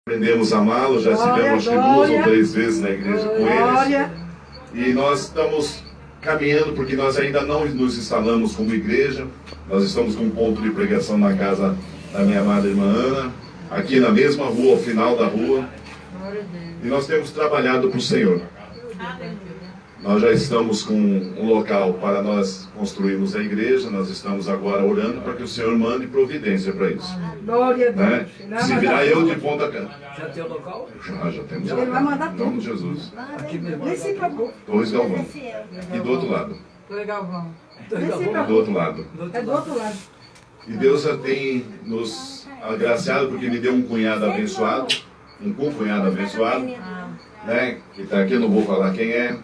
Aprendemos a amá-lo, já estivemos acho que 2 ou 3 vezes na igreja com eles. E nós estamos caminhando porque nós ainda não nos instalamos como igreja. Nós estamos com um ponto de pregação na casa da minha amada irmã Ana, aqui na mesma rua, ao final da rua. E nós temos trabalhado para o Senhor. Nós já estamos com um local para nós construirmos a igreja. Nós estamos agora orando para que o Senhor mande providência para isso. Glória a Deus. Né? Se virar eu de ponta cana. Já tem o local? Já temos. Ele vai mandar Em nome tudo. de Jesus. Aqui mesmo. Nem se preocupe. Torres Galvão. E do outro lado. Galvão. Do outro lado. É do outro lado. E Deus já tem nos agraciado porque me deu um cunhado abençoado. Um concunhado abençoado. Né? Que está aqui, eu não vou falar quem é.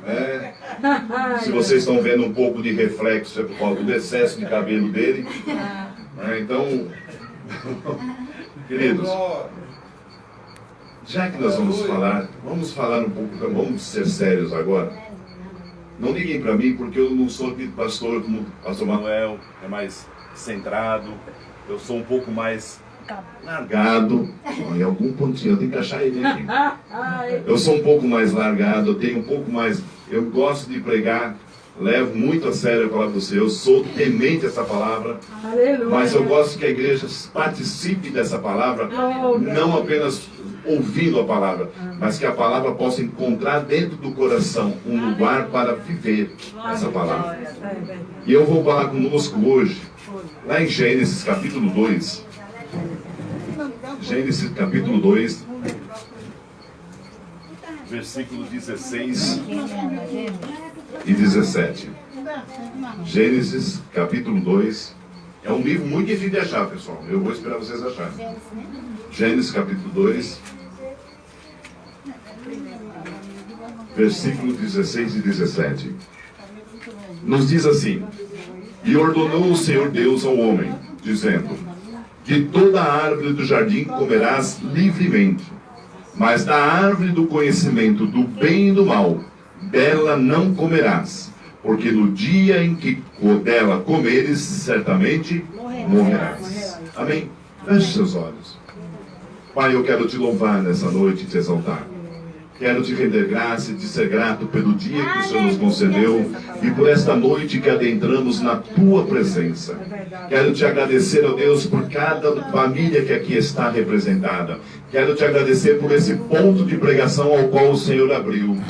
Né? Se vocês estão vendo um pouco de reflexo é por causa do excesso de cabelo dele. Né? Então, queridos, já que nós vamos falar um pouco, vamos ser sérios agora. Não liguem para mim porque eu não sou pastor como o pastor Manuel, é mais centrado. Eu sou um pouco mais largado. Em algum pontinho, eu tenho que achar ele aqui. Eu sou um pouco mais largado, eu tenho um pouco mais. Eu gosto de pregar, levo muito a sério a palavra do Senhor, eu sou temente a essa palavra. Aleluia. Mas eu gosto que a igreja participe dessa palavra, não apenas ouvindo a palavra, mas que a palavra possa encontrar dentro do coração um lugar para viver essa palavra. E eu vou falar conosco hoje, lá em Gênesis capítulo 2. Gênesis capítulo 2, versículos 16 e 17. Gênesis capítulo 2. É um livro muito difícil de achar, pessoal. Eu vou esperar vocês acharem. Gênesis capítulo 2, versículos 16 e 17. Nos diz assim: E ordenou o Senhor Deus ao homem, dizendo: De toda a árvore do jardim comerás livremente, mas da árvore do conhecimento do bem e do mal, dela não comerás, porque no dia em que dela comeres, certamente morrerás. Amém? Feche seus olhos. Pai, eu quero te louvar nessa noite e te exaltar. Quero te render graça e te ser grato pelo dia que o Senhor nos concedeu e por esta noite que adentramos na tua presença. Quero te agradecer, ó Deus, por cada família que aqui está representada. Quero te agradecer por esse ponto de pregação ao qual o Senhor abriu.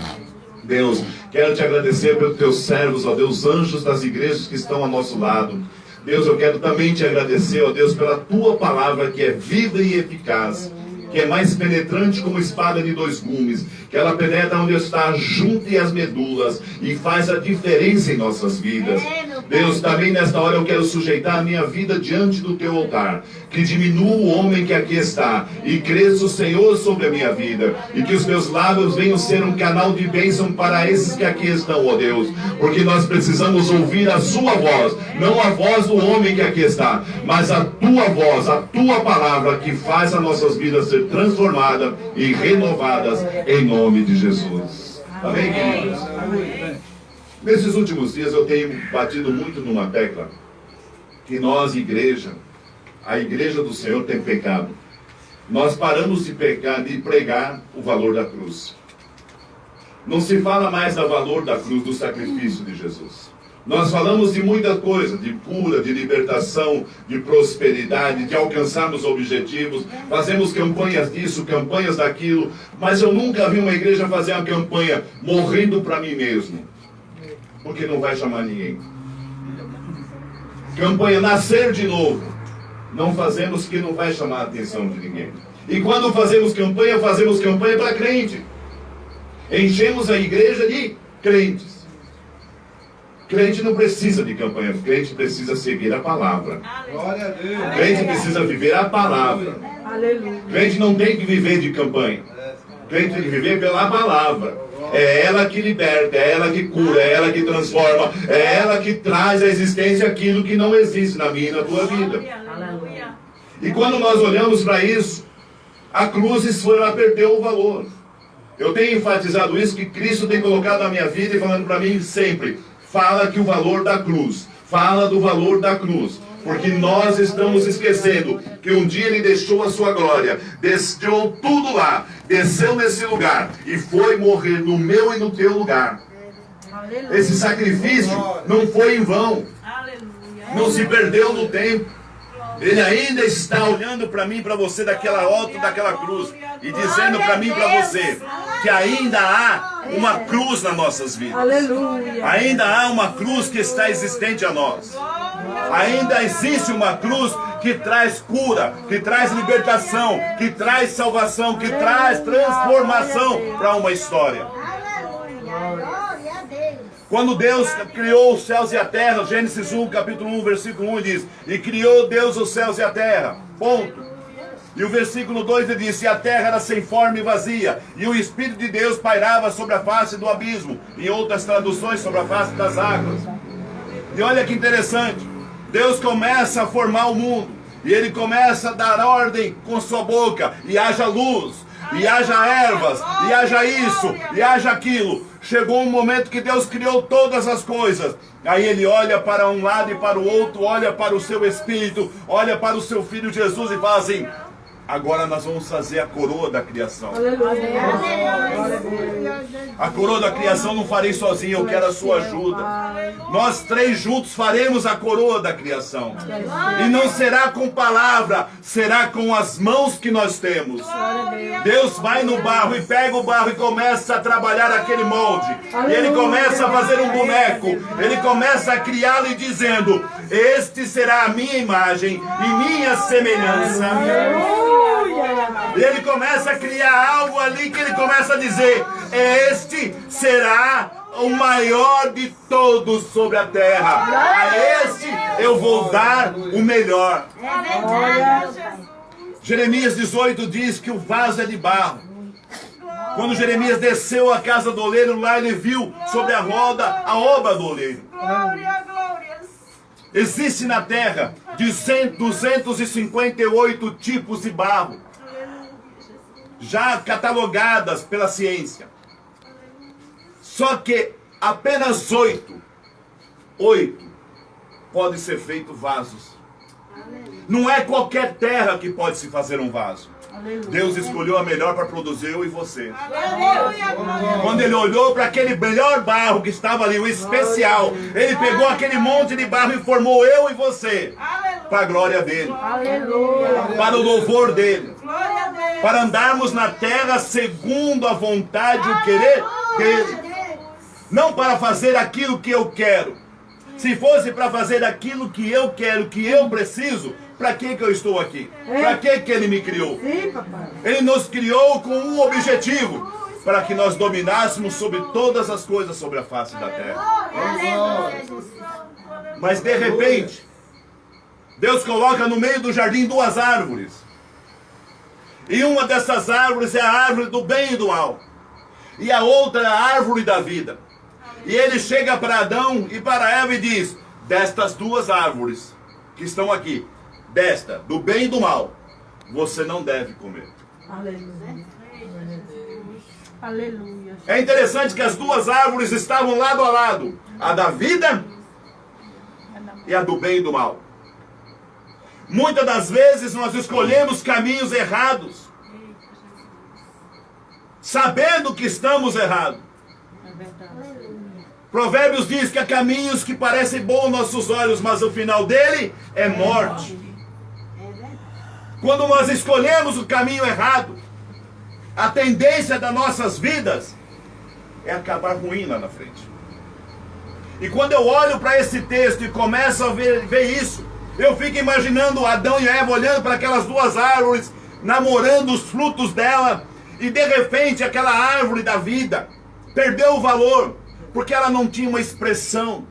Deus, quero te agradecer pelos teus servos, ó Deus, anjos das igrejas que estão ao nosso lado. Deus, eu quero também te agradecer, ó Deus, pela tua palavra que é viva e eficaz, que é mais penetrante como espada de 2 gumes, que ela penetra onde está junto e as medulas e faz a diferença em nossas vidas. Deus, também nesta hora eu quero sujeitar a minha vida diante do teu altar, que diminua o homem que aqui está e cresça o Senhor sobre a minha vida, e que os meus lábios venham ser um canal de bênção para esses que aqui estão, ó Deus, porque nós precisamos ouvir a sua voz, não a voz do homem que aqui está, mas a tua voz, a tua palavra que faz as nossas vidas ser transformadas e renovadas em nome de Jesus. Amém, queridos? Nesses últimos dias eu tenho batido muito numa tecla que nós, igreja, a igreja do Senhor tem pecado. Nós paramos de pregar o valor da cruz. Não se fala mais do valor da cruz, do sacrifício de Jesus. Nós falamos de muita coisa, de cura, de libertação, de prosperidade, de alcançarmos objetivos. Fazemos campanhas disso, campanhas daquilo, mas eu nunca vi uma igreja fazer uma campanha morrendo para mim mesmo, porque não vai chamar ninguém. Campanha nascer de novo, não fazemos que não vai chamar a atenção de ninguém. E quando fazemos campanha para crente. Enchemos a igreja de crentes. Crente não precisa de campanha, crente precisa seguir a palavra. Glória a Deus. Crente precisa viver a palavra. Aleluia. Crente não tem que viver de campanha. Crente tem que viver pela palavra. É ela que liberta, é ela que cura, é ela que transforma, é ela que traz à existência aquilo que não existe na minha e na tua vida. E quando nós olhamos para isso, a cruz ela perdeu o valor. Eu tenho enfatizado isso, que Cristo tem colocado na minha vida e falando para mim sempre: fala que o valor da cruz, fala do valor da cruz. Porque nós estamos esquecendo que um dia ele deixou a sua glória, deixou tudo lá, desceu nesse lugar e foi morrer no meu e no teu lugar. Esse sacrifício não foi em vão, não se perdeu no tempo. Ele ainda está olhando para mim e para você daquela alto daquela cruz e dizendo para mim e para você que ainda há uma cruz nas nossas vidas. Aleluia. Ainda há uma cruz que está existente a nós. Ainda existe uma cruz que traz cura, que traz libertação, que traz salvação, que traz transformação para uma história. Quando Deus criou os céus e a terra, Gênesis 1, capítulo 1, versículo 1 diz: e criou Deus os céus e a terra, ponto. E o versículo 2 ele diz: e a terra era sem forma e vazia, e o Espírito de Deus pairava sobre a face do abismo. Em outras traduções, sobre a face das águas. E olha que interessante, Deus começa a formar o mundo, e Ele começa a dar ordem com sua boca, e haja luz, e haja ervas, e haja isso, e haja aquilo. Chegou um momento que Deus criou todas as coisas. Aí Ele olha para um lado e para o outro, olha para o seu Espírito, olha para o seu Filho Jesus e fala assim: agora nós vamos fazer a coroa da criação. A coroa da criação não farei sozinho, eu quero a sua ajuda. Nós três juntos faremos a coroa da criação. E não será com palavra, será com as mãos que nós temos. Deus vai no barro e pega o barro e começa a trabalhar aquele molde. E Ele começa a fazer um boneco. Ele começa a criá-lo e dizendo: este será a minha imagem e minha semelhança. E Ele começa a criar algo ali que Ele começa a dizer: este será o maior de todos sobre a terra. A este eu vou dar o melhor. Jeremias 18 diz que o vaso é de barro. Quando Jeremias desceu à casa do oleiro, lá ele viu sobre a roda a obra do oleiro. Existe na terra 258 tipos de barro, já catalogadas pela ciência. Só que apenas 8 podem ser feitos vasos. Não é qualquer terra que pode se fazer um vaso. Deus escolheu a melhor para produzir eu e você. Quando Ele olhou para aquele melhor barro que estava ali, o especial, Ele pegou aquele monte de barro e formou eu e você para a glória dEle, para o louvor dEle, para andarmos na terra segundo a vontade e o querer dEle. Não para fazer aquilo que eu quero. Se fosse para fazer aquilo que eu quero, que eu preciso, para que eu estou aqui? Para que Ele me criou? Ele nos criou com um objetivo: para que nós dominássemos sobre todas as coisas sobre a face da terra. Mas de repente, Deus coloca no meio do jardim 2 árvores. E uma dessas árvores é a árvore do bem e do mal. E a outra é a árvore da vida. E Ele chega para Adão e para Eva e diz: destas 2 árvores que estão aqui, desta, do bem e do mal, você não deve comer. Aleluia. Aleluia. É interessante que as 2 árvores estavam lado a lado, a da vida e a do bem e do mal. Muitas das vezes nós escolhemos caminhos errados, sabendo que estamos errados. Provérbios diz que há caminhos que parecem bons aos nossos olhos, mas o final dele é morte. Quando nós escolhemos o caminho errado, a tendência das nossas vidas é acabar ruim lá na frente. E quando eu olho para esse texto e começo a ver isso, eu fico imaginando Adão e Eva olhando para aquelas 2 árvores, namorando os frutos dela, e de repente aquela árvore da vida perdeu o valor, porque ela não tinha uma expressão.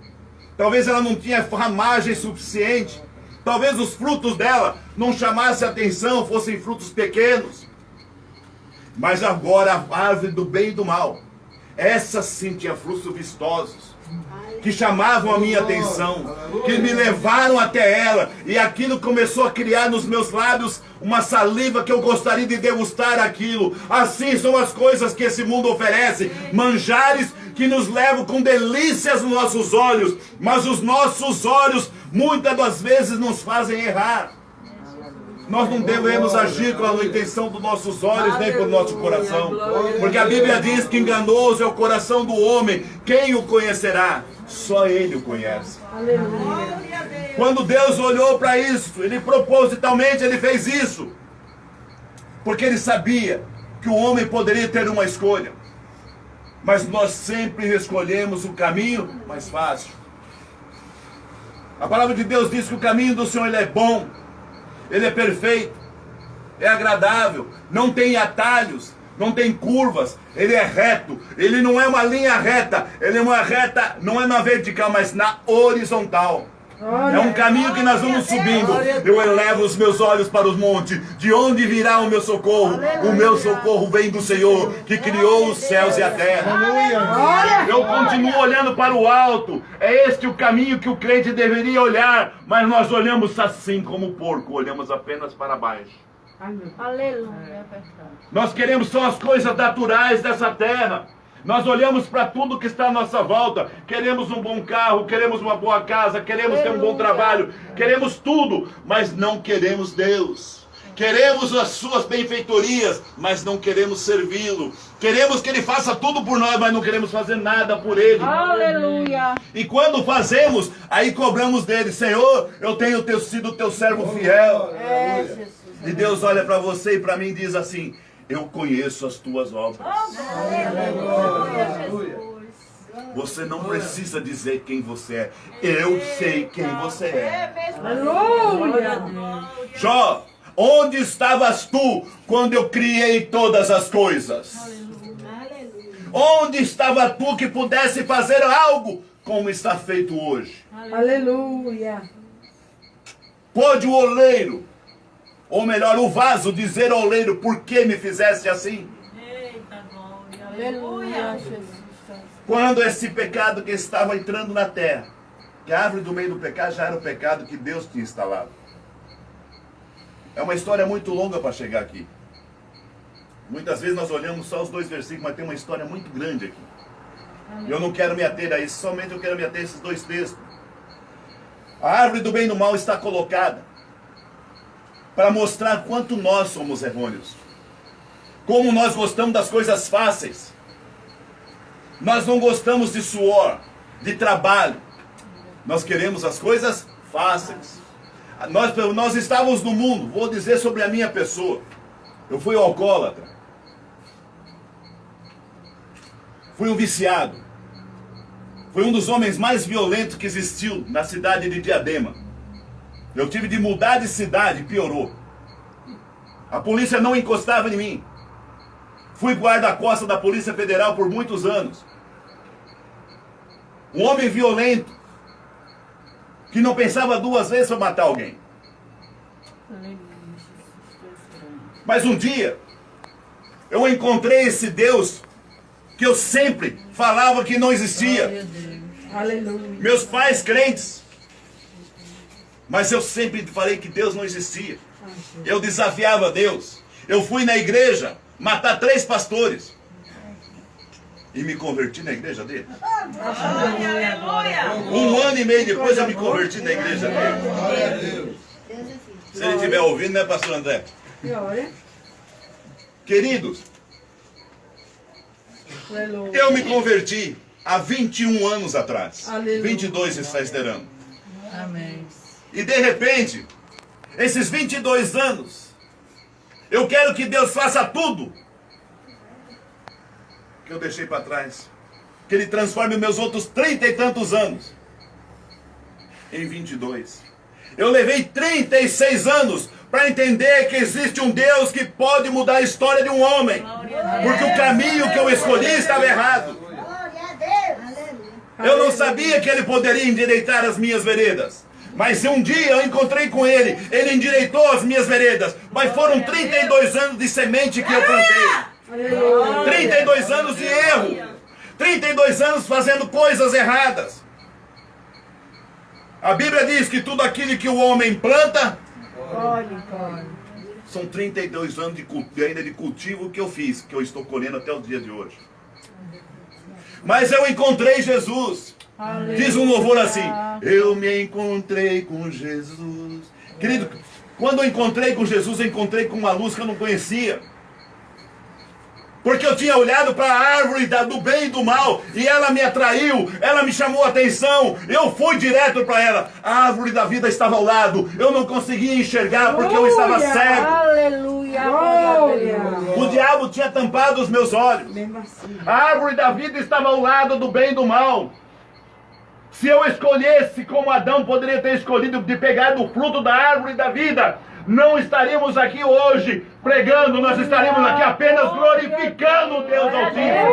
Talvez ela não tinha ramagem suficiente. Talvez os frutos dela não chamassem atenção, fossem frutos pequenos. Mas agora a árvore do bem e do mal, essa sim tinha frutos vistosos, que chamavam a minha atenção, que me levaram até ela, e aquilo começou a criar nos meus lábios uma saliva que eu gostaria de degustar aquilo. Assim são as coisas que esse mundo oferece, manjares que nos levam com delícias nos nossos olhos, mas os nossos olhos muitas das vezes nos fazem errar. Nós não devemos agir com a intenção dos nossos olhos, nem com o nosso coração. Porque a Bíblia diz que enganoso é o coração do homem. Quem o conhecerá? Só ele o conhece. Aleluia. Quando Deus olhou para isso, Ele propositalmente Ele fez isso. Porque Ele sabia que o homem poderia ter uma escolha. Mas nós sempre escolhemos o caminho mais fácil. A palavra de Deus diz que o caminho do Senhor Ele é bom. Ele é perfeito, é agradável, não tem atalhos, não tem curvas, ele é reto, ele não é uma linha reta, ele é uma reta, não é na vertical, mas na horizontal. É um caminho que nós vamos subindo. Eu elevo os meus olhos para os montes. De onde virá o meu socorro? O meu socorro vem do Senhor, que criou os céus e a terra. Eu continuo olhando para o alto. É este o caminho que o crente deveria olhar. Mas nós olhamos assim como o porco. Olhamos apenas para baixo. Aleluia. Nós queremos só as coisas naturais dessa terra. Nós olhamos para tudo que está à nossa volta. Queremos um bom carro, queremos uma boa casa, queremos ter um bom trabalho, queremos tudo, mas não queremos Deus. Queremos as suas benfeitorias, mas não queremos servi-lo. Queremos que Ele faça tudo por nós, mas não queremos fazer nada por Ele. Aleluia. E quando fazemos, aí cobramos dele: Senhor, eu tenho sido teu servo fiel. Jesus. E Deus olha para você e para mim e diz assim: eu conheço as tuas obras. Você não precisa dizer quem você é. Eu sei quem você é. Aleluia. Jó, onde estavas tu quando eu criei todas as coisas? Onde estava tu que pudesse fazer algo como está feito hoje? Aleluia. Pode o oleiro, ou melhor, o vaso, dizer ao oleiro: por que me fizeste assim? Aleluia, Jesus. Quando esse pecado que estava entrando na terra, que a árvore do meio do pecado já era o pecado que Deus tinha instalado. É uma história muito longa para chegar aqui. Muitas vezes nós olhamos só os 2 versículos, mas tem uma história muito grande aqui. Eu não quero me ater a isso, somente eu quero me ater a esses 2 textos. A árvore do bem e do mal está colocada para mostrar quanto nós somos errôneos. Como nós gostamos das coisas fáceis. Nós não gostamos de suor, de trabalho. Nós queremos as coisas fáceis. Nós estávamos no mundo, vou dizer sobre a minha pessoa. Eu fui alcoólatra. Fui um viciado. Fui um dos homens mais violentos que existiu na cidade de Diadema. Eu tive de mudar de cidade, piorou. A polícia não encostava em mim. Fui guarda-costas da Polícia Federal por muitos anos. Um homem violento, que não pensava 2 vezes para matar alguém. Mas um dia, eu encontrei esse Deus que eu sempre falava que não existia. Aleluia. Meus pais crentes. Mas eu sempre falei que Deus não existia. Eu desafiava Deus. Eu fui na igreja matar 3 pastores. E me converti na igreja dele. 1 ano e meio depois eu me converti na igreja dele. Se ele estiver ouvindo, né, pastor André? Queridos, eu me converti há 21 anos atrás. 22 está esperando. Amém. E de repente, esses 22 anos, eu quero que Deus faça tudo que eu deixei para trás. Que Ele transforme meus outros 30 e tantos anos em 22. Eu levei 36 anos para entender que existe um Deus que pode mudar a história de um homem. Porque o caminho que eu escolhi estava errado. Eu não sabia que Ele poderia endireitar as minhas veredas. Mas um dia eu encontrei com Ele. Ele endireitou as minhas veredas. Mas foram 32 anos de semente que eu plantei. 32 anos de erro. 32 anos fazendo coisas erradas. A Bíblia diz que tudo aquilo que o homem planta, são 32 anos ainda de cultivo que eu fiz, que eu estou colhendo até o dia de hoje. Mas eu encontrei Jesus. Diz um louvor assim: eu me encontrei com Jesus. Querido, quando eu encontrei com Jesus, eu encontrei com uma luz que eu não conhecia. Porque eu tinha olhado para a árvore do bem e do mal, e ela me atraiu, ela me chamou a atenção, eu fui direto para ela. A árvore da vida estava ao lado, eu não conseguia enxergar porque eu estava cego. Aleluia. O diabo tinha tampado os meus olhos. A árvore da vida estava ao lado do bem e do mal. Se eu escolhesse, como Adão poderia ter escolhido, de pegar do fruto da árvore da vida, não estaríamos aqui hoje pregando, nós estaríamos aqui apenas glorificando o Deus Altíssimo.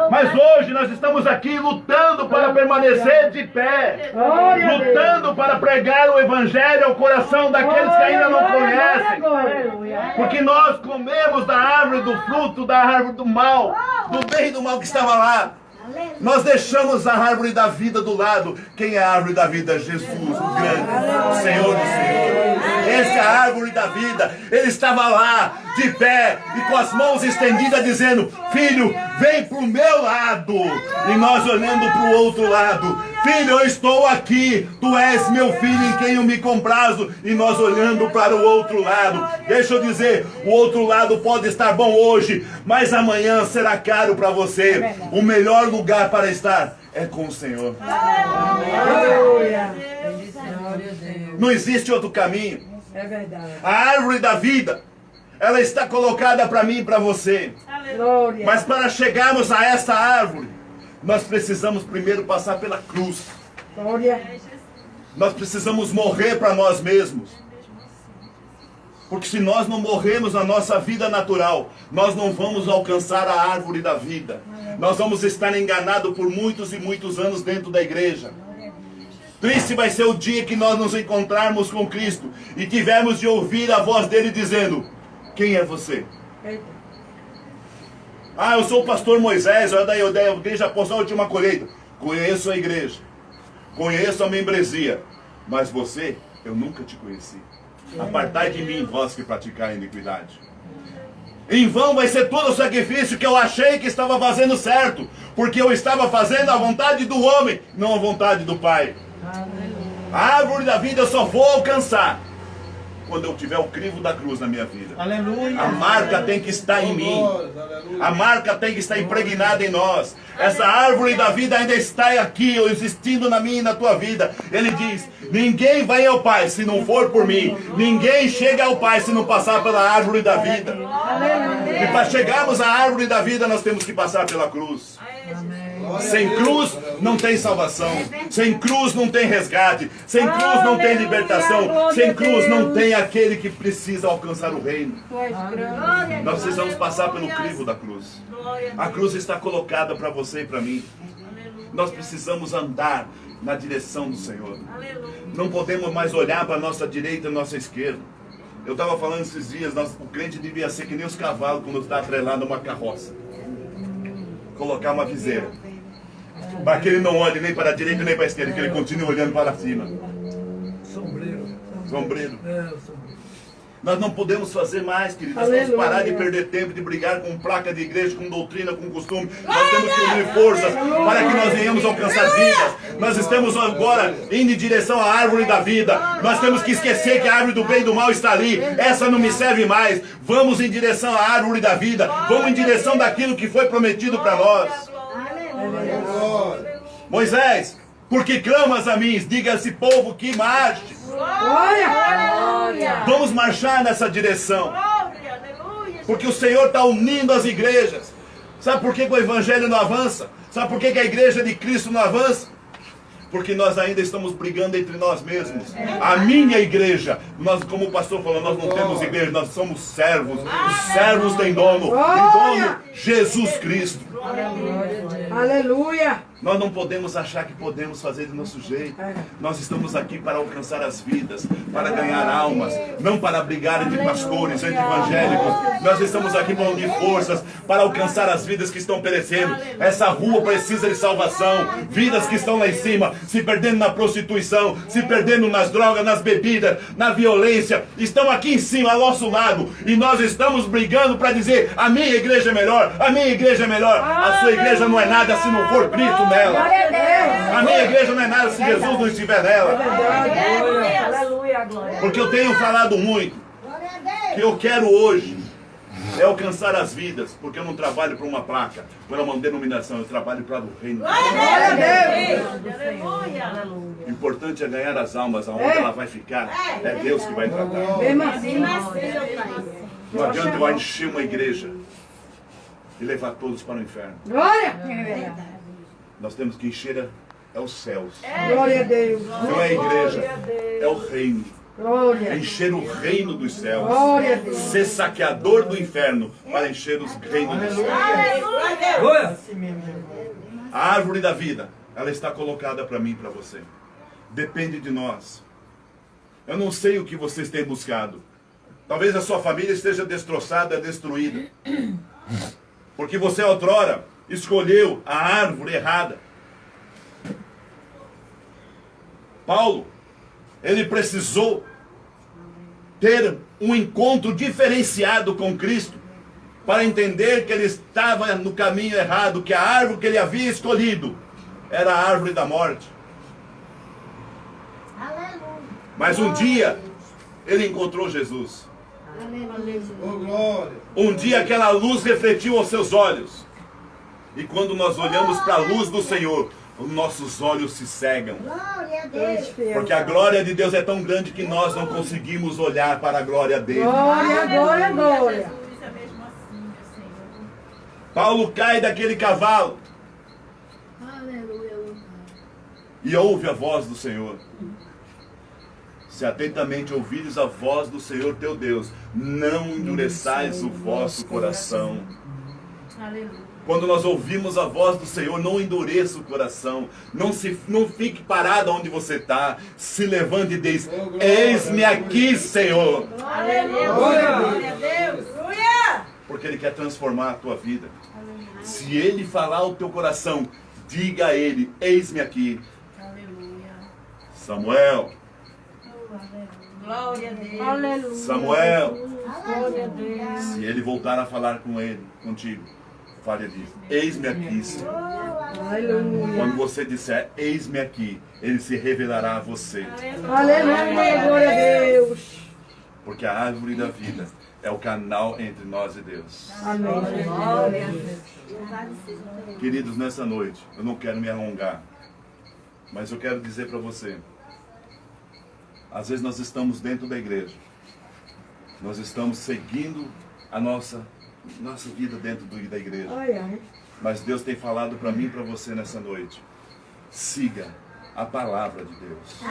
Mas hoje nós estamos aqui lutando para permanecer de pé, lutando para pregar o Evangelho ao coração daqueles que ainda não conhecem, porque nós comemos da árvore do fruto, da árvore do mal, do bem e do mal que estava lá. Nós deixamos a árvore da vida do lado. Quem é a árvore da vida? Jesus, o grande, o Senhor dos Senhores. Essa é a árvore da vida. Ele estava lá, de pé, e com as mãos estendidas, dizendo: filho, vem para o meu lado. E nós olhando para o outro lado: filho, eu estou aqui, tu és meu filho em quem eu me comprazo. E nós olhando para o outro lado. Deixa eu dizer, o outro lado pode estar bom hoje, mas amanhã será caro para você. O melhor lugar para estar é com o Senhor. Não existe outro caminho. É verdade. A árvore da vida, ela está colocada para mim e para você. Glória. Mas para chegarmos a essa árvore, nós precisamos primeiro passar pela cruz. Glória. Nós precisamos morrer para nós mesmos. Porque se nós não morrermos na nossa vida natural, nós não vamos alcançar a árvore da vida. Nós vamos estar enganados por muitos e muitos anos dentro da igreja. Triste vai ser o dia que nós nos encontrarmos com Cristo e tivermos de ouvir a voz dele dizendo: quem é você? Ah, eu sou o pastor Moisés, eu da igreja apostólica Última Colheita. Conheço a igreja, conheço a membresia, mas você, eu nunca te conheci. Apartai de mim, vós que praticai a iniquidade. Em vão vai ser todo o sacrifício que eu achei que estava fazendo certo, porque eu estava fazendo a vontade do homem, não a vontade do Pai. A árvore da vida eu só vou alcançar quando eu tiver o crivo da cruz na minha vida. Aleluia. A marca tem que estar em mim. A marca tem que estar impregnada em nós. Essa árvore da vida ainda está aqui, existindo na minha e na tua vida. Ele diz: ninguém vai ao Pai se não for por mim. Ninguém chega ao Pai se não passar pela árvore da vida. E para chegarmos à árvore da vida, nós temos que passar pela cruz. Sem cruz não tem salvação. Sem cruz não tem resgate. Sem cruz não tem libertação. Sem cruz não tem aquele que precisa alcançar o reino. Nós precisamos passar pelo crivo da cruz. A cruz está colocada para você e para mim. Nós precisamos andar na direção do Senhor. Não podemos mais olhar para a nossa direita e nossa esquerda. Eu estava falando esses dias, o crente devia ser que nem os cavalos quando está atrelado a uma carroça. Colocar uma viseira, para que ele não olhe nem para a direita nem para a esquerda, que ele continue olhando para cima. Sombreiro. Nós não podemos fazer mais, queridos. Nós temos que parar de perder tempo, de brigar com placa de igreja, com doutrina, com costume. Nós temos que unir forças para que nós venhamos alcançar vidas. Nós estamos agora indo em direção à árvore da vida. Nós temos que esquecer que a árvore do bem e do mal está ali. Essa não me serve mais. Vamos em direção à árvore da vida. Vamos em direção daquilo que foi prometido para nós. Moisés, porque clamas a mim, diga a esse povo que marche. Vamos marchar nessa direção. Porque o Senhor está unindo as igrejas. Sabe por que o Evangelho não avança? Sabe por que a igreja de Cristo não avança? Porque nós ainda estamos brigando entre nós mesmos. A minha igreja, nós, como o pastor falou, nós não temos igreja, nós somos servos. Os servos têm dono. Tem dono Jesus Cristo. Aleluia. Nós não podemos achar que podemos fazer do nosso jeito. Nós estamos aqui para alcançar as vidas, para ganhar almas, não para brigar entre pastores, entre evangélicos. Nós estamos aqui para unir forças, para alcançar as vidas que estão perecendo. Essa rua precisa de salvação. Vidas que estão lá em cima, se perdendo na prostituição, se perdendo nas drogas, nas bebidas, na violência. Estão aqui em cima, ao nosso lado. E nós estamos brigando para dizer, a minha igreja é melhor, a minha igreja é melhor. A sua igreja não é nada se não for Cristo nela. A minha igreja não é nada se Jesus não estiver nela. Aleluia, glória. Porque eu tenho falado muito que eu quero hoje é alcançar as vidas, porque eu não trabalho para uma placa, para uma denominação, eu trabalho para o reino. O importante é ganhar as almas, aonde ela vai ficar, é Deus que vai tratar. Não adianta eu encher uma igreja e levar todos para o inferno. Glória. Nós temos que encher os céus. Glória a Deus. Não é a igreja, é o reino. Glória. Encher o reino dos céus. Glória a Deus. Ser saqueador do inferno para encher os reinos dos céus. A árvore da vida, ela está colocada para mim e para você. Depende de nós. Eu não sei o que vocês têm buscado. Talvez a sua família esteja destroçada, destruída. Porque você outrora escolheu a árvore errada. Paulo, ele precisou ter um encontro diferenciado com Cristo para entender que ele estava no caminho errado, que a árvore que ele havia escolhido era a árvore da morte. Mas um dia ele encontrou Jesus. Um dia aquela luz refletiu aos seus olhos. E quando nós olhamos para a luz do Senhor, os nossos olhos se cegam. Porque a glória de Deus é tão grande que nós não conseguimos olhar para a glória dele. Glória, glória, glória. Paulo cai daquele cavalo e ouve a voz do Senhor. Se atentamente ouvires a voz do Senhor teu Deus, não endureçais o vosso coração. Quando nós ouvimos a voz do Senhor, não endureça o coração. Não fique parado onde você está. Se levante e diz, eis-me aqui, Senhor. Glória a Deus. Porque Ele quer transformar a tua vida. Se Ele falar ao teu coração, diga a Ele, eis-me aqui. Samuel. Glória a Deus. Aleluia. Samuel. Glória a Deus. Se Ele voltar a falar com ele, contigo, fale disso. Eis-me aqui, Senhor. Aleluia. Quando você disser, eis-me aqui, Ele se revelará a você. Aleluia. Glória a Deus. Porque a árvore da vida é o canal entre nós e Deus. Amém. Glória a Deus. Queridos, nessa noite, eu não quero me alongar, mas eu quero dizer para você, às vezes nós estamos dentro da igreja, nós estamos seguindo a nossa vida dentro da igreja, Ai, ai. mas Deus tem falado para mim e para você nessa noite, siga a palavra de Deus.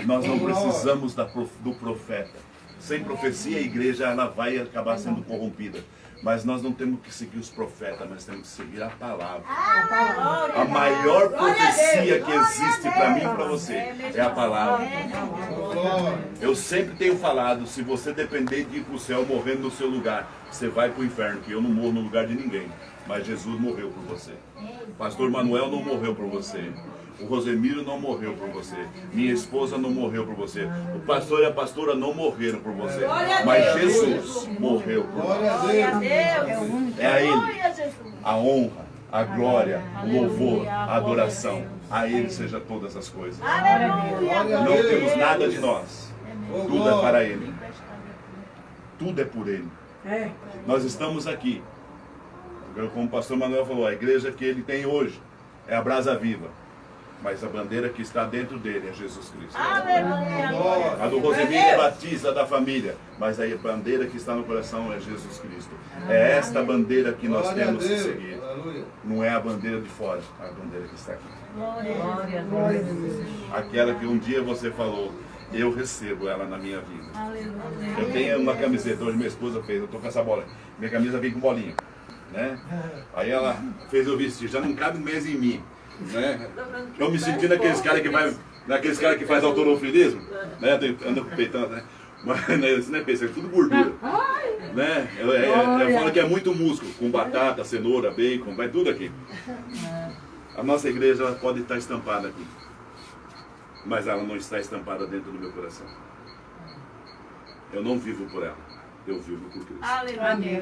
Nós não precisamos do profeta. Sem profecia a igreja ela vai acabar sendo corrompida. Mas nós não temos que seguir os profetas, mas temos que seguir a palavra. A maior profecia que existe para mim e para você é a palavra. Eu sempre tenho falado, se você depender de ir para o céu morrendo no seu lugar, você vai para o inferno, que eu não morro no lugar de ninguém. Mas Jesus morreu por você. O pastor Manuel não morreu por você. O Rosemiro não morreu por você. Minha esposa não morreu por você. O pastor e a pastora não morreram por você. Mas Jesus morreu por você. É a Ele a honra, a glória, o louvor, a adoração. A Ele seja todas as coisas. Não temos nada de nós. Tudo é para Ele. Tudo é por Ele. É. Nós estamos aqui. Como o pastor Manuel falou, a igreja que ele tem hoje é a Brasa Viva. Mas a bandeira que está dentro dele é Jesus Cristo. A do Rosemiro é Batista da família. Mas a bandeira que está no coração é Jesus Cristo. É esta bandeira que nós temos que seguir. Não é a bandeira de fora, é a bandeira que está aqui. Glória a Deus. Aquela que um dia você falou, eu recebo ela na minha vida. Eu tenho uma camiseta, hoje minha esposa fez, eu estou com essa bola. Minha camisa vem com bolinha. né? Aí ela fez eu vestir, já não cabe mais em mim, né? Eu me senti naqueles caras que faz autonofilismo, né? Anda com o peitão, né? Mas né, isso não é peito, isso é tudo gordura, né? Eu falo que é muito músculo, com batata, cenoura, bacon, vai tudo aqui. A nossa igreja ela pode estar estampada aqui, mas ela não está estampada dentro do meu coração. Eu não vivo por ela, eu vivo por Cristo. Aleluia.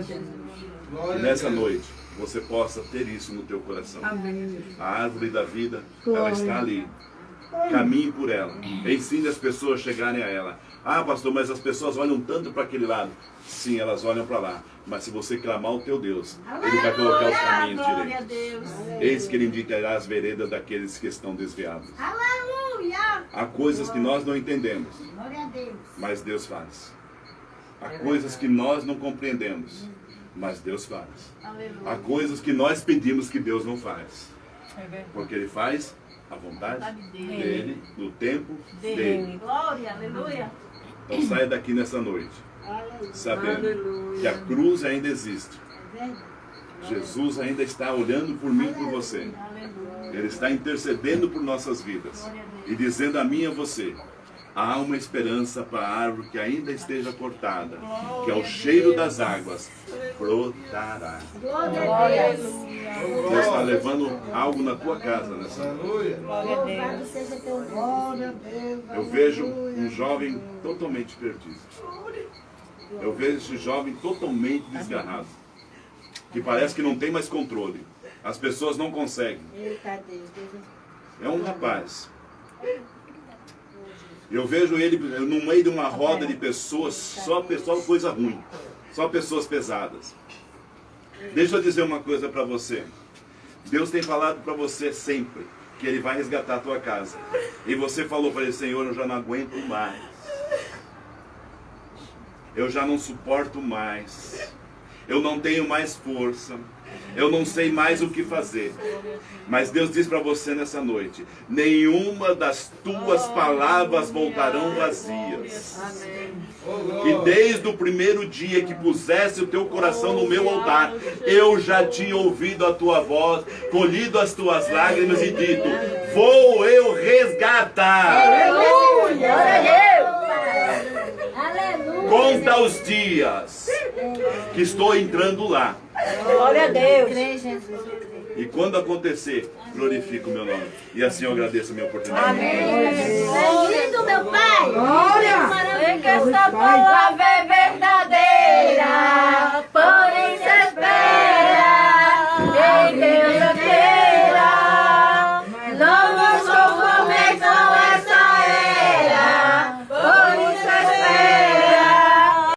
E nessa noite você possa ter isso no teu coração. A árvore da vida, ela está ali. Caminhe por ela. Ensine as pessoas a chegarem a ela. Ah, pastor, mas as pessoas olham tanto para aquele lado. Sim, elas olham para lá. Mas se você clamar o teu Deus, Ele vai colocar os caminhos direitos. Eis que Ele indicará as veredas daqueles que estão desviados. Aleluia! Há coisas que nós não entendemos, Glória a Deus. mas Deus faz. Há coisas que nós não compreendemos, mas Deus faz. Há coisas que nós pedimos que Deus não faz. Porque Ele faz a vontade dEle, no tempo dEle. Glória, aleluia. Então saia daqui nessa noite, sabendo que a cruz ainda existe. Jesus ainda está olhando por mim e por você. Ele está intercedendo por nossas vidas. E dizendo a mim e a você, há uma esperança para a árvore que ainda esteja cortada, que ao cheiro das águas brotará. Glória a Deus. Deus está levando algo na tua casa nessa noite. Louvado seja teu nome. Eu vejo um jovem totalmente perdido. Eu vejo esse jovem totalmente desgarrado, que parece que não tem mais controle. As pessoas não conseguem. Eita Deus. É um rapaz. Eu vejo ele no meio de uma roda de pessoas, só coisa ruim, só pessoas pesadas. Deixa eu dizer uma coisa para você. Deus tem falado para você sempre que Ele vai resgatar a tua casa. E você falou para Ele, Senhor, eu já não aguento mais. Eu já não suporto mais. Eu não tenho mais força. Eu não sei mais o que fazer. Mas Deus diz para você nessa noite, nenhuma das tuas palavras voltarão vazias. E desde o primeiro dia que pusesse o teu coração no meu altar, eu já tinha ouvido a tua voz, colhido as tuas lágrimas e dito, vou eu resgatar. Aleluia. Aleluia. Conta os dias que estou entrando lá. Glória a Deus. Crê, Jesus. E quando acontecer, glorifico o meu nome. E assim eu agradeço a minha oportunidade. É lindo, meu Pai. Glória. Maravilhoso. Que esta palavra é